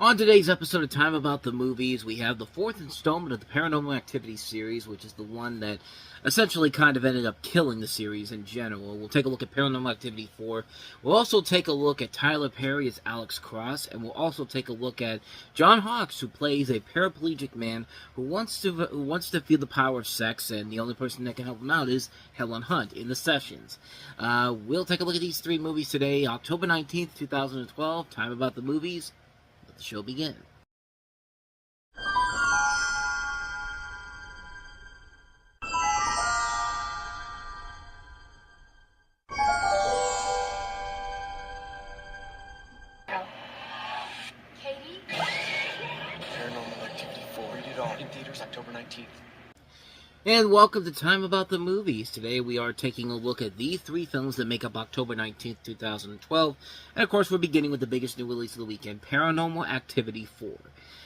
On today's episode of Time About the Movies, we have the fourth installment of the Paranormal Activity series, which is the one that essentially kind of ended up killing the series in general. We'll take a look at Paranormal Activity 4. We'll also take a look at Tyler Perry as Alex Cross, and we'll also take a look at John Hawkes, who plays a paraplegic man who wants to feel the power of sex, and the only person that can help him out is Helen Hunt in the sessions. We'll take a look at these three movies today, October 19th, 2012, Time About the Movies. The show begin. Katie? Paranormal Activity 4, rated R, in theaters October 19th. And welcome to Time About the Movies. Today we are taking a look at the three films that make up October 19th, 2012. And of course we're beginning with the biggest new release of the weekend, Paranormal Activity 4.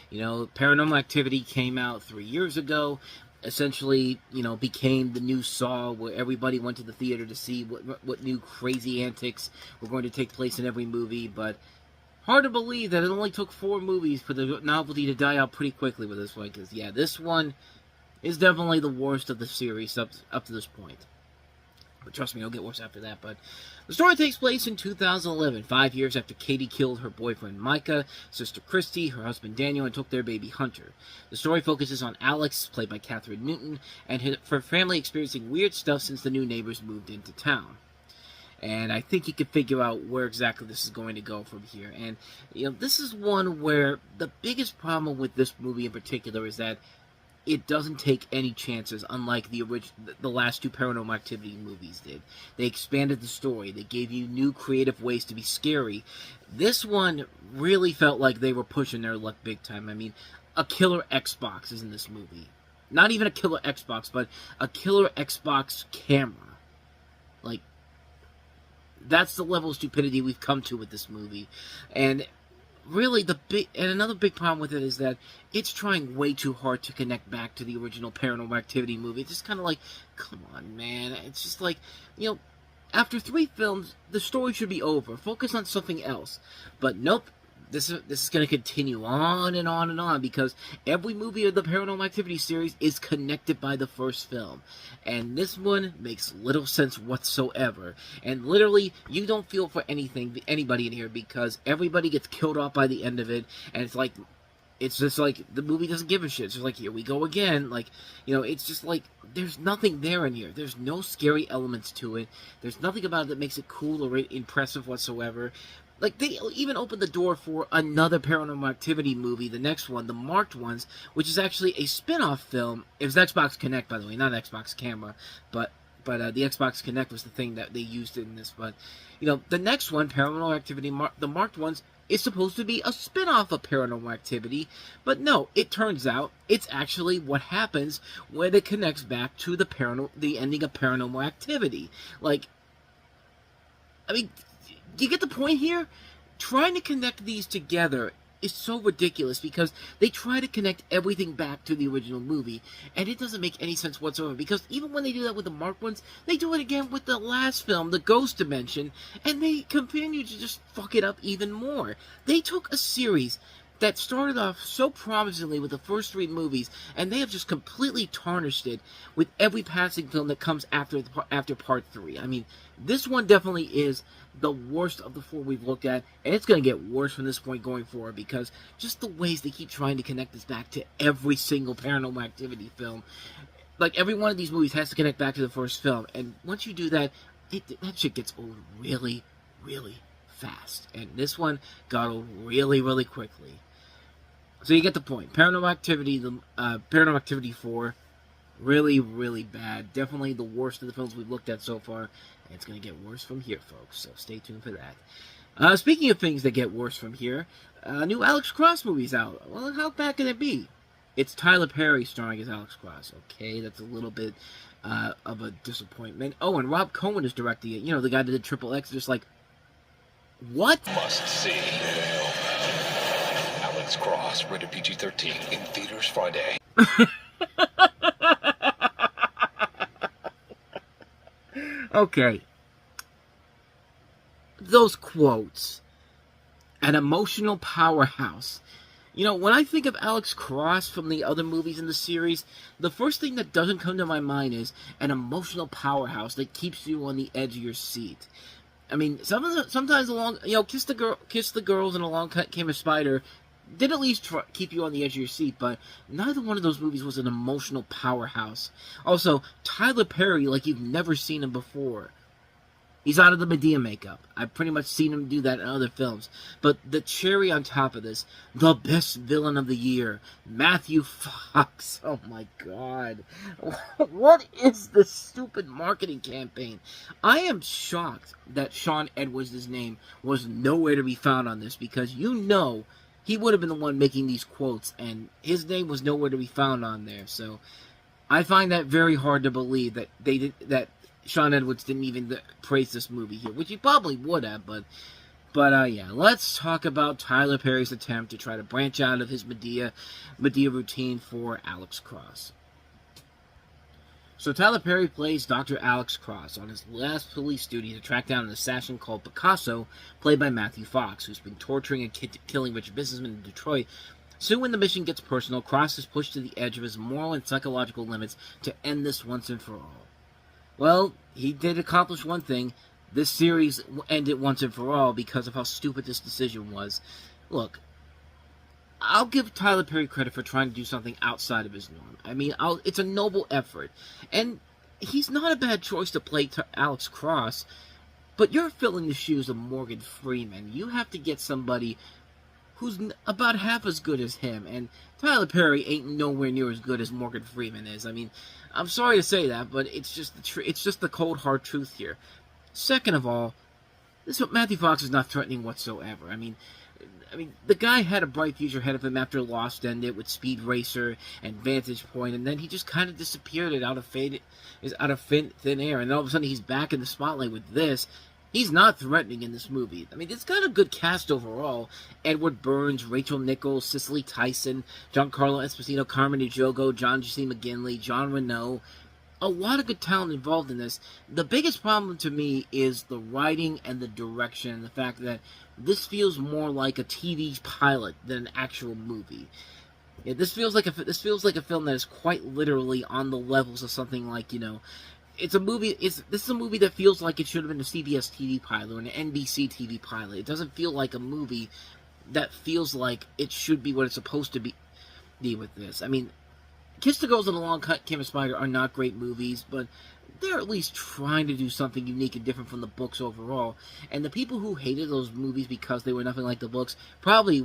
You know, Paranormal Activity came out 3 years ago. Essentially, became the new Saw, where everybody went to the theater to see what new crazy antics were going to take place in every movie. But hard to believe that it only took 4 movies for the novelty to die out pretty quickly with this one. Because, yeah, this one is definitely the worst of the series up to this point. But trust me, it'll get worse after that. But the story takes place in 2011, 5 years after Katie killed her boyfriend Micah, sister Christy, her husband Daniel, and took their baby Hunter. The story focuses on Alex, played by Catherine Newton, and her family experiencing weird stuff since the new neighbors moved into town. And I think you can figure out where exactly this is going to go from here. And, this is one where the biggest problem with this movie in particular is that it doesn't take any chances, unlike the last two Paranormal Activity movies did. They expanded the story. They gave you new creative ways to be scary. This one really felt like they were pushing their luck big time. I mean, a killer Xbox is in this movie. Not even a killer Xbox, but a killer Xbox camera. Like, that's the level of stupidity we've come to with this movie. And really, another big problem with it is that it's trying way too hard to connect back to the original Paranormal Activity movie. It's just kind of like, come on, man. It's just like, after 3 films, the story should be over. Focus on something else. But nope. This is going to continue on and on and on, because every movie of the Paranormal Activity series is connected by the first film. And this one makes little sense whatsoever. And literally, you don't feel for anybody in here, because everybody gets killed off by the end of it. And it's just like the movie doesn't give a shit. It's just like, here we go again. Like, it's just like there's nothing there in here. There's no scary elements to it. There's nothing about it that makes it cool or impressive whatsoever. Like, they even opened the door for another Paranormal Activity movie, the next one, the Marked Ones, which is actually a spin-off film. It was Xbox Connect, by the way, not Xbox Camera, but the Xbox Connect was the thing that they used in this. But, the next one, Paranormal Activity, the Marked Ones, is supposed to be a spin-off of Paranormal Activity, but no, it turns out it's actually what happens when it connects back to the ending of Paranormal Activity. Like, I mean, do you get the point here? Trying to connect these together is so ridiculous, because they try to connect everything back to the original movie, and it doesn't make any sense whatsoever, because even when they do that with the Marked Ones, they do it again with the last film, The Ghost Dimension, and they continue to just fuck it up even more. They took a series that started off so promisingly with the first 3 movies, and they have just completely tarnished it with every passing film that comes after part 3. I mean, this one definitely is the worst of the 4 we've looked at, and it's going to get worse from this point going forward, because just the ways they keep trying to connect this back to every single Paranormal Activity film. Like, every one of these movies has to connect back to the first film, and once you do that, that shit gets old really, really fast. And this one got old really, really quickly. So you get the point. Paranormal Activity 4, really, really bad. Definitely the worst of the films we've looked at so far. And it's going to get worse from here, folks. So stay tuned for that. Speaking of things that get worse from here, new Alex Cross movie's out. Well, how bad can it be? It's Tyler Perry starring as Alex Cross. Okay, that's a little bit of a disappointment. Oh, and Rob Cohen is directing it. The guy that did CLIPLESS. Just like, what? Must see. Alex Cross, rated PG-13, in theaters Friday. Okay. Those quotes. An emotional powerhouse. You know, when I think of Alex Cross from the other movies in the series, the first thing that doesn't come to my mind is an emotional powerhouse that keeps you on the edge of your seat. I mean, sometimes along, Kiss the Girls and Along Came a Spider did at least keep you on the edge of your seat, but neither one of those movies was an emotional powerhouse. Also, Tyler Perry like you've never seen him before. He's out of the Medea makeup. I've pretty much seen him do that in other films. But the cherry on top of this, the best villain of the year, Matthew Fox. Oh my god. What is this stupid marketing campaign? I am shocked that Sean Edwards' name was nowhere to be found on this, because he would have been the one making these quotes, and his name was nowhere to be found on there. So I find that very hard to believe that Sean Edwards didn't even praise this movie here, which he probably would have, but yeah, let's talk about Tyler Perry's attempt to try to branch out of his Medea routine for Alex Cross. So Tyler Perry plays Dr. Alex Cross on his last police duty to track down an assassin called Picasso, played by Matthew Fox, who's been torturing and killing rich businessmen in Detroit. Soon when the mission gets personal, Cross is pushed to the edge of his moral and psychological limits to end this once and for all. Well, he did accomplish one thing. This series ended once and for all because of how stupid this decision was. Look, I'll give Tyler Perry credit for trying to do something outside of his norm. I mean, it's a noble effort. And he's not a bad choice to play Alex Cross, but you're filling the shoes of Morgan Freeman. You have to get somebody who's about half as good as him, and Tyler Perry ain't nowhere near as good as Morgan Freeman is. I mean, I'm sorry to say that, but it's just the cold hard truth here. Second of all, Matthew Fox is not threatening whatsoever. I mean, the guy had a bright future ahead of him after Lost ended with Speed Racer and Vantage Point, and then he just kind of disappeared out of thin air, and all of a sudden he's back in the spotlight with this. He's not threatening in this movie. I mean, it's got a good cast overall. Edward Burns, Rachel Nichols, Cicely Tyson, Giancarlo Esposito, Carmen Ejogo, John C. McGinley, John Reno. A lot of good talent involved in this. The biggest problem to me is the writing and the direction. The fact that this feels more like a TV pilot than an actual movie. Yeah, this feels like a film that is quite literally on the levels of something like, it's a movie. This is a movie that feels like it should have been a CBS TV pilot or an NBC TV pilot. It doesn't feel like a movie that feels like it should be what it's supposed to be with this. I mean, Kiss the Girls and Along Came a Spider are not great movies, but they're at least trying to do something unique and different from the books overall. And the people who hated those movies because they were nothing like the books probably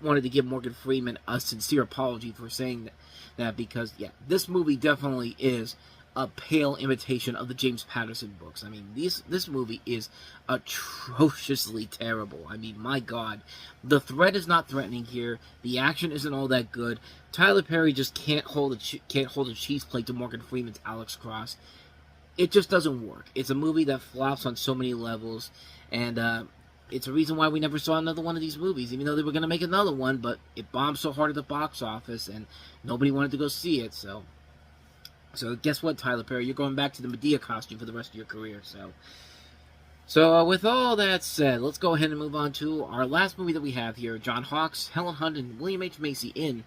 wanted to give Morgan Freeman a sincere apology for saying that, because, yeah, this movie definitely is a pale imitation of the James Patterson books. I mean, this movie is atrociously terrible. I mean, my God. The threat is not threatening here. The action isn't all that good. Tyler Perry just can't hold a cheese plate to Morgan Freeman's Alex Cross. It just doesn't work. It's a movie that flops on so many levels, and it's a reason why we never saw another one of these movies, even though they were going to make another one, but it bombed so hard at the box office, and nobody wanted to go see it, so guess what, Tyler Perry? You're going back to the Medea costume for the rest of your career. So with all that said, let's go ahead and move on to our last movie that we have here. John Hawkes, Helen Hunt, and William H. Macy in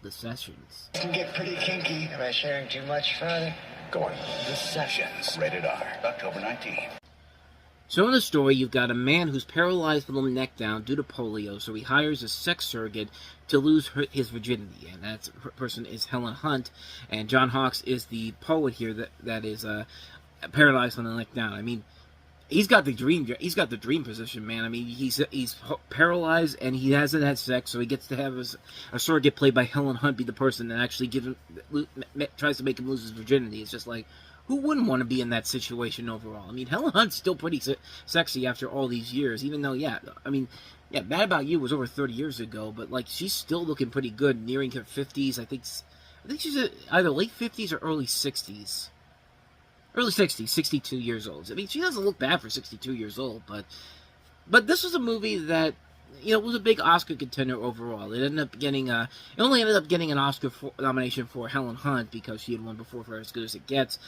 The Sessions. It can get pretty kinky. Am I sharing too much, Father? Go on. The Sessions. Rated R. October 19th. So in the story, you've got a man who's paralyzed from the neck down due to polio, so he hires a sex surrogate to lose his virginity, and that person is Helen Hunt, and John Hawkes is the poet here that is paralyzed from the neck down. I mean, he's got the dream position, man. I mean, he's paralyzed and he hasn't had sex, so he gets to have a surrogate played by Helen Hunt be the person that actually tries to make him lose his virginity. It's just like, who wouldn't want to be in that situation overall? I mean, Helen Hunt's still pretty sexy after all these years, even though, Bad About You was over 30 years ago, but, she's still looking pretty good, nearing her 50s. I think she's either late 50s or early 60s. Early 60s, 62 years old. I mean, she doesn't look bad for 62 years old, but this was a movie that, was a big Oscar contender overall. It only ended up getting an Oscar nomination for Helen Hunt because she had won before for As Good as It Gets.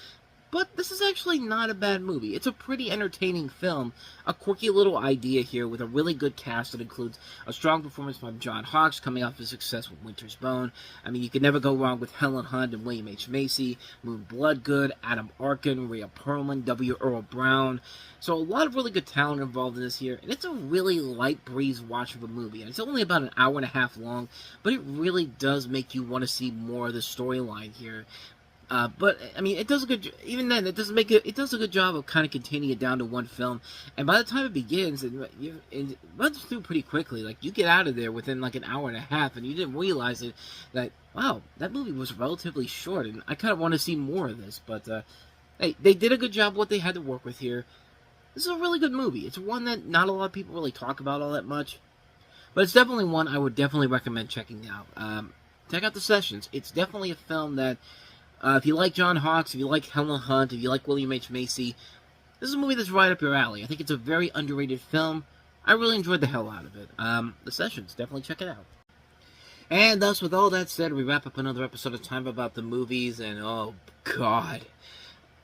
But this is actually not a bad movie. It's a pretty entertaining film, a quirky little idea here with a really good cast that includes a strong performance by John Hawkes coming off his success with Winter's Bone. I mean, you can never go wrong with Helen Hunt and William H. Macy, Moon Bloodgood, Adam Arkin, Rhea Perlman, W. Earl Brown. So a lot of really good talent involved in this here, and it's a really light breeze watch of a movie. And it's only about an hour and a half long, but it really does make you want to see more of the storyline here. But I mean, it does a good. Even then, it doesn't make it. It does a good job of kind of containing it down to one film. And by the time it begins, it runs through pretty quickly. Like you get out of there within like an hour and a half, and you didn't realize it. That wow, that movie was relatively short, and I kind of want to see more of this. But hey, they did a good job what they had to work with here. This is a really good movie. It's one that not a lot of people really talk about all that much, but it's definitely one I would definitely recommend checking out. Check out The Sessions. It's definitely a film that. If you like John Hawkes, if you like Helen Hunt, if you like William H. Macy, this is a movie that's right up your alley. I think it's a very underrated film. I really enjoyed the hell out of it. The Sessions, definitely check it out. And thus, with all that said, we wrap up another episode of Time About the Movies, and oh god.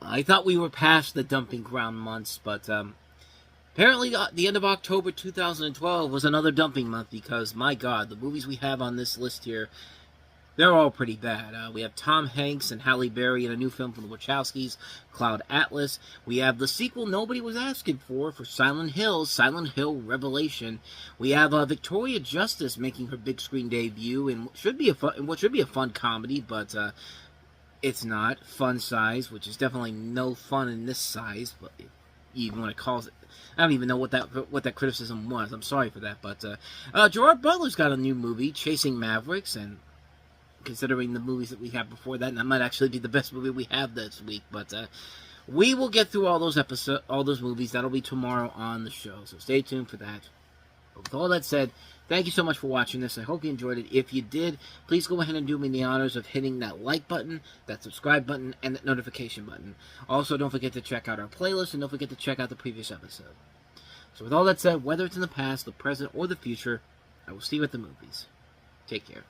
I thought we were past the dumping ground months, but apparently the end of October 2012 was another dumping month because, my god, the movies we have on this list here, they're all pretty bad. We have Tom Hanks and Halle Berry in a new film from the Wachowskis, Cloud Atlas. We have the sequel nobody was asking for Silent Hill Revelation. We have Victoria Justice making her big screen debut in what should be a fun comedy, but it's not. Fun Size, which is definitely no fun in this size, but you even want to call it. I don't even know what that criticism was. I'm sorry for that, but Gerard Butler's got a new movie, Chasing Mavericks, and considering the movies that we have before that, and that might actually be the best movie we have this week. But we will get through all those movies. That'll be tomorrow on the show, so stay tuned for that. But with all that said, thank you so much for watching this. I hope you enjoyed it. If you did, please go ahead and do me the honors of hitting that like button, that subscribe button, and that notification button. Also, don't forget to check out our playlist, and don't forget to check out the previous episode. So with all that said, whether it's in the past, the present, or the future, I will see you at the movies. Take care.